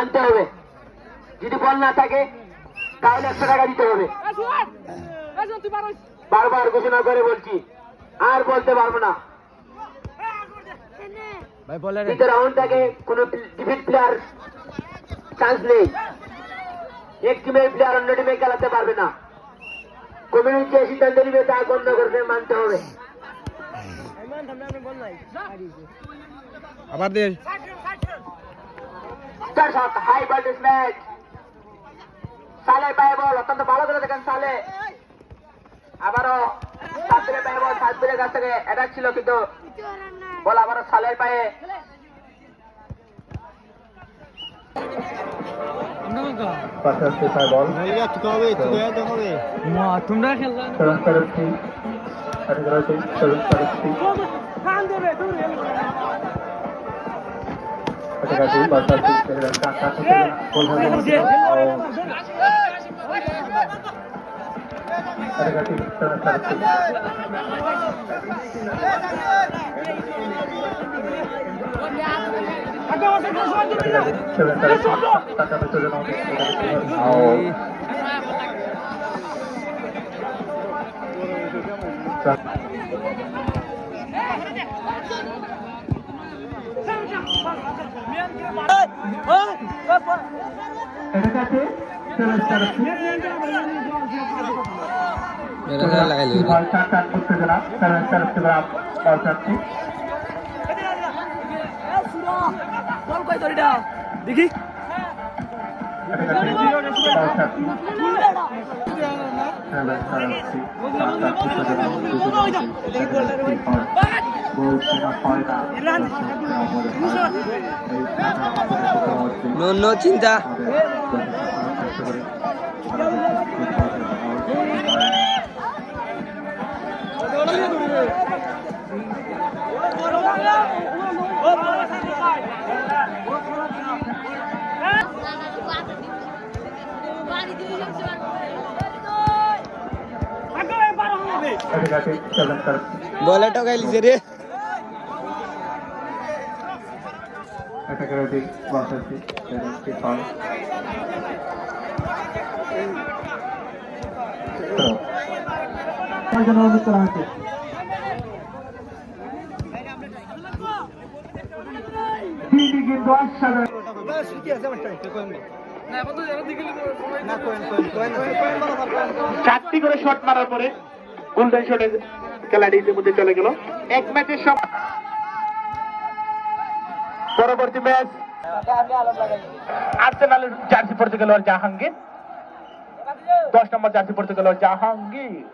মানতে হবে। যদি বল না থাকে তাহলে 100 টাকা দিতে হবে। বারবার ঘোষণা করে বলছি, আর বলতে পারবো না। দ্বিতীয় রাউন্ড থেকে কোন ডিফিট প্লেয়ার চান্স নেই। এক টিমের প্লেয়ার অন্য টিমে খেলাতে পারবে না। কমিউনিটি যে সিদ্ধান্ত নিবে তা গণ্য করবে, মানতে হবে। আবার দে হাই ভোল্টেজ ম্যাচ। সালে পায়ে বল, অত্যন্ত ভালো করে দেখেন সালে। আবারও সাতরে পায়ে বল, সাতরের কাছ থেকে অ্যাটাক ছিল কিন্তু বল আবারও সালের পায়ে। তোমরা খেললা দেখি নো চিন্তা বলে টকাইলিছে রে চারটি করে শট মারার পরে গোল্ডেন শটে খেলাটি ইতিমধ্যে চলে গেল। এক ম্যাচের সব পরবর্তী ম্যাচ আর্সেনালের জার্সি পড়তে গেল জাহাঙ্গীর, 10 নম্বর জার্সি পড়তে গেল জাহাঙ্গীর।